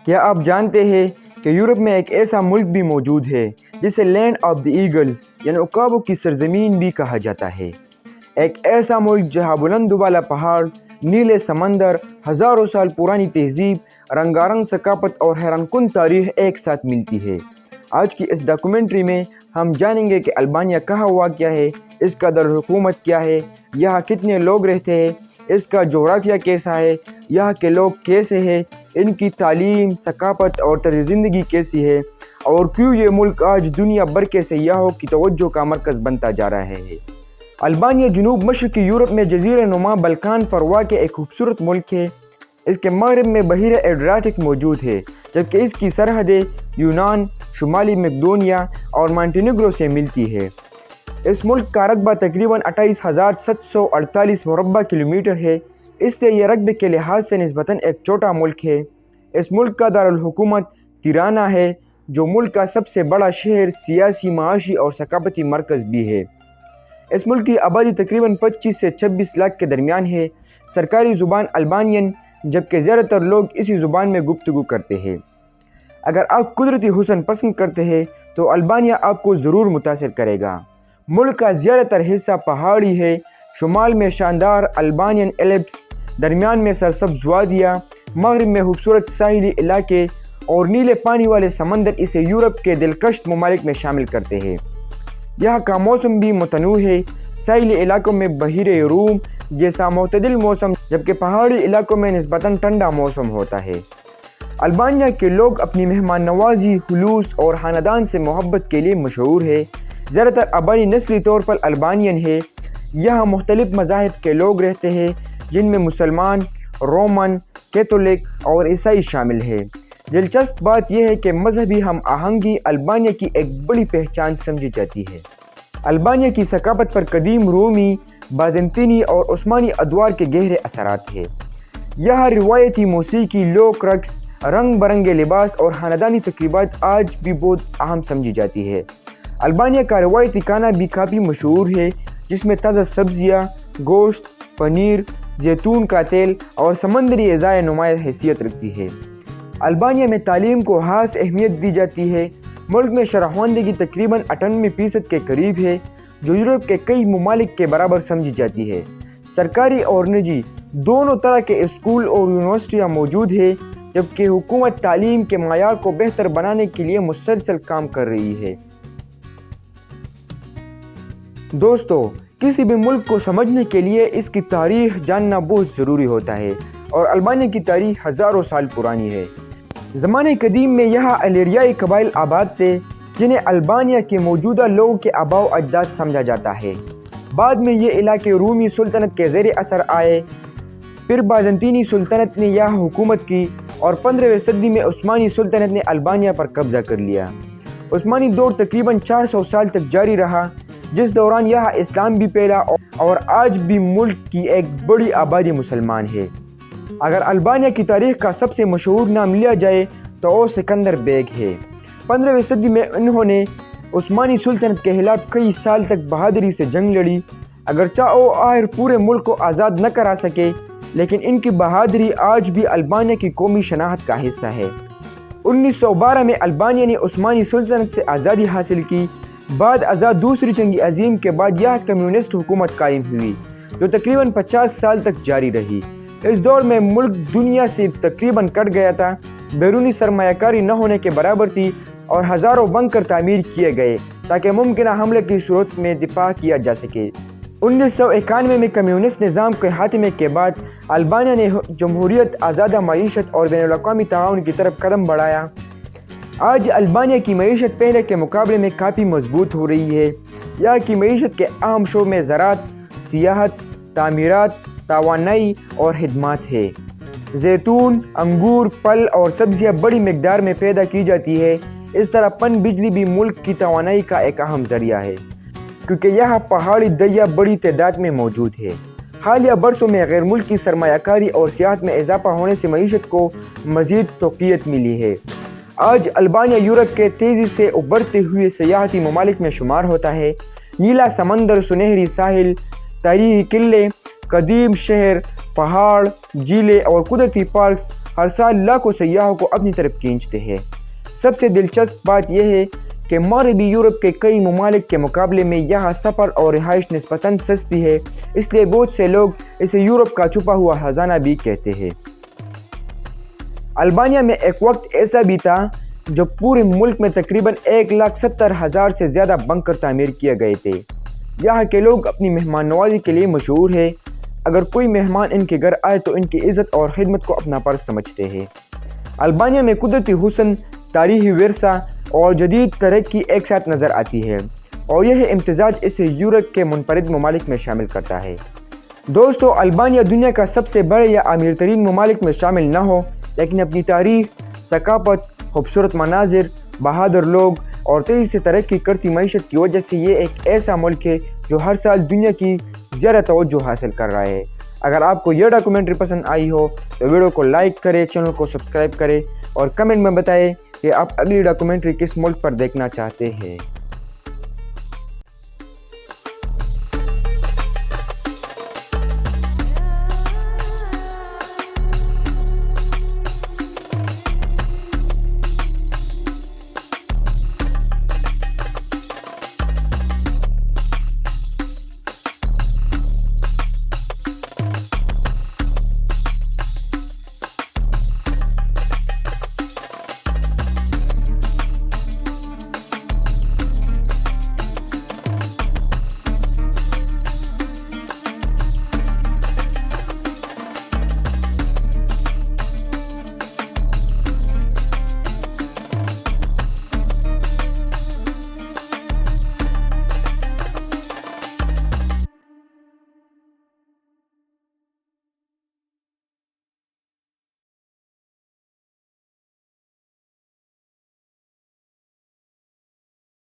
کیا آپ جانتے ہیں کہ یورپ میں ایک ایسا ملک بھی موجود ہے جسے لینڈ آف دی ایگلز یعنی عقابوں کی سرزمین بھی کہا جاتا ہے؟ ایک ایسا ملک جہاں بلند والا پہاڑ، نیلے سمندر، ہزاروں سال پرانی تہذیب، رنگارنگ ثقافت اور حیران کن تاریخ ایک ساتھ ملتی ہے۔ آج کی اس ڈاکومنٹری میں ہم جانیں گے کہ البانیہ کہاں واقع ہے، اس کا دارالحکومت کیا ہے، یہاں کتنے لوگ رہتے ہیں، اس کا جغرافیہ کیسا ہے، یہاں کے لوگ کیسے ہیں، ان کی تعلیم، ثقافت اور طرز زندگی کیسی ہے، اور کیوں یہ ملک آج دنیا بھر کے سیاحوں کی توجہ کا مرکز بنتا جا رہا ہے۔ البانیہ جنوب مشرقی یورپ میں جزیرہ نما بلقان پر واقع ایک خوبصورت ملک ہے۔ اس کے مغرب میں بحیرہ ایڈریاٹک موجود ہے، جبکہ اس کی سرحدیں یونان، شمالی مقدونیہ اور مانٹینیگرو سے ملتی ہے۔ اس ملک کا رقبہ تقریباً 28,748 مربع کلومیٹر ہے، اس لیے یہ رقبے کے لحاظ سے نسبتاً ایک چھوٹا ملک ہے۔ اس ملک کا دارالحکومت تیرانا ہے، جو ملک کا سب سے بڑا شہر، سیاسی، معاشی اور ثقافتی مرکز بھی ہے۔ اس ملک کی آبادی تقریباً 25 سے 26 لاکھ کے درمیان ہے۔ سرکاری زبان البانین، جبکہ زیادہ تر لوگ اسی زبان میں گفتگو کرتے ہیں۔ اگر آپ قدرتی حسن پسند کرتے ہیں تو البانیہ آپ کو ضرور متاثر کرے گا۔ ملک کا زیادہ تر حصہ پہاڑی ہے، شمال میں شاندار البانین ایلپس، درمیان میں سرسبز وادیاں، مغرب میں خوبصورت ساحلی علاقے اور نیلے پانی والے سمندر اسے یورپ کے دلکش ممالک میں شامل کرتے ہیں۔ یہاں کا موسم بھی متنوع ہے، ساحلی علاقوں میں بحیرہ روم جیسا معتدل موسم، جبکہ پہاڑی علاقوں میں نسبتاً ٹھنڈا موسم ہوتا ہے۔ البانیہ کے لوگ اپنی مہمان نوازی، خلوص اور خاندان سے محبت کے لیے مشہور ہے۔ زیادہ تر آبادی نسلی طور پر البانین ہے۔ یہاں مختلف مذاہب کے لوگ رہتے ہیں، جن میں مسلمان، رومن کیتھولک اور عیسائی شامل ہیں۔ دلچسپ بات یہ ہے کہ مذہبی ہم آہنگی البانیہ کی ایک بڑی پہچان سمجھی جاتی ہے۔ البانیہ کی ثقافت پر قدیم رومی، بازنطینی اور عثمانی ادوار کے گہرے اثرات ہیں۔ یہاں روایتی موسیقی، لوک رقص، رنگ برنگے لباس اور خاندانی تقریبات آج بھی بہت اہم سمجھی جاتی ہے۔ البانیہ کا روایتی کھانا بھی کافی مشہور ہے، جس میں تازہ سبزیاں، گوشت، پنیر، زیتون کا تیل اور سمندری غذائیں نمایاں حیثیت رکھتی ہے۔ البانیہ میں تعلیم کو خاص اہمیت دی جاتی ہے۔ ملک میں شرح خواندگی تقریباً 98% کے قریب ہے، جو یورپ کے کئی ممالک کے برابر سمجھی جاتی ہے۔ سرکاری اور نجی دونوں طرح کے اسکول اور یونیورسٹیاں موجود ہیں، جبکہ حکومت تعلیم کے معیار کو بہتر بنانے کے لیے مسلسل کام کر رہی ہے۔ دوستو، کسی بھی ملک کو سمجھنے کے لیے اس کی تاریخ جاننا بہت ضروری ہوتا ہے، اور البانیہ کی تاریخ ہزاروں سال پرانی ہے۔ زمانے قدیم میں یہاں الیریائی قبائل آباد تھے، جنہیں البانیہ کے موجودہ لوگوں کے آباء و اجداد سمجھا جاتا ہے۔ بعد میں یہ علاقے رومی سلطنت کے زیر اثر آئے، پھر بازنطینی سلطنت نے یہاں حکومت کی، اور 15ویں صدی میں عثمانی سلطنت نے البانیہ پر قبضہ کر لیا۔ عثمانی دور تقریباً 400 سال تک جاری رہا، جس دوران یہاں اسلام بھی پھیلا، اور آج بھی ملک کی ایک بڑی آبادی مسلمان ہے۔ اگر البانیہ کی تاریخ کا سب سے مشہور نام لیا جائے تو وہ سکندر بیگ ہے۔ 15ویں صدی میں انہوں نے عثمانی سلطنت کے خلاف کئی سال تک بہادری سے جنگ لڑی۔ اگرچہ وہ آخر پورے ملک کو آزاد نہ کرا سکے، لیکن ان کی بہادری آج بھی البانیہ کی قومی شناخت کا حصہ ہے۔ 1912 میں البانیہ نے عثمانی سلطنت سے آزادی حاصل کی۔ بعد ازاں دوسری جنگ عظیم کے بعد یہاں کمیونسٹ حکومت قائم ہوئی، جو تقریباً 50 سال تک جاری رہی۔ اس دور میں ملک دنیا سے تقریباً کٹ گیا تھا، بیرونی سرمایہ کاری نہ ہونے کے برابر تھی، اور ہزاروں بنکر تعمیر کیے گئے تاکہ ممکنہ حملے کی صورت میں دفاع کیا جا سکے۔ 1991 میں کمیونسٹ نظام کے خاتمے کے بعد البانیہ نے جمہوریت، آزادہ معیشت اور بین الاقوامی تعاون کی طرف قدم بڑھایا۔ آج البانیہ کی معیشت پہلے کے مقابلے میں کافی مضبوط ہو رہی ہے۔ یہاں کی معیشت کے اہم شعبے میں زراعت، سیاحت، تعمیرات، توانائی اور خدمات ہے۔ زیتون، انگور، پھل اور سبزیاں بڑی مقدار میں پیدا کی جاتی ہے۔ اس طرح پن بجلی بھی ملک کی توانائی کا ایک اہم ذریعہ ہے، کیونکہ یہاں پہاڑی دریا بڑی تعداد میں موجود ہے۔ حالیہ برسوں میں غیر ملکی سرمایہ کاری اور سیاحت میں اضافہ ہونے سے معیشت کو مزید توقیت ملی ہے۔ آج البانیہ یورپ کے تیزی سے ابھرتے ہوئے سیاحتی ممالک میں شمار ہوتا ہے۔ نیلا سمندر، سنہری ساحل، تاریخی قلعے، قدیم شہر، پہاڑ، جھیلیں اور قدرتی پارکس ہر سال لاکھوں سیاحوں کو اپنی طرف کھینچتے ہیں۔ سب سے دلچسپ بات یہ ہے کہ مغربی یورپ کے کئی ممالک کے مقابلے میں یہاں سفر اور رہائش نسبتاً سستی ہے، اس لیے بہت سے لوگ اسے یورپ کا چھپا ہوا خزانہ بھی کہتے ہیں۔ البانیہ میں ایک وقت ایسا بھی تھا جب پورے ملک میں تقریباً 1,70,000 سے زیادہ بنکر تعمیر کیے گئے تھے۔ یہاں کے لوگ اپنی مہمان نوازی کے لیے مشہور ہیں۔ اگر کوئی مہمان ان کے گھر آئے تو ان کی عزت اور خدمت کو اپنا فرض سمجھتے ہیں۔ البانیہ میں قدرتی حسن، تاریخی ورثہ اور جدید ترقی ایک ساتھ نظر آتی ہے، اور یہ امتزاج اسے یورپ کے منفرد ممالک میں شامل کرتا ہے۔ دوستو، البانیہ دنیا کا سب سے بڑے یا امیر ترین ممالک میں شامل نہ ہو، لیکن اپنی تاریخ، ثقافت، خوبصورت مناظر، بہادر لوگ اور تیزی سے ترقی کرتی معیشت کی وجہ سے یہ ایک ایسا ملک ہے جو ہر سال دنیا کی زیادہ توجہ حاصل کر رہا ہے۔ اگر آپ کو یہ ڈاکومنٹری پسند آئی ہو تو ویڈیو کو لائک کریں، چینل کو سبسکرائب کریں اور کمنٹ میں بتائیں کہ آپ اگلی ڈاکومنٹری کس ملک پر دیکھنا چاہتے ہیں۔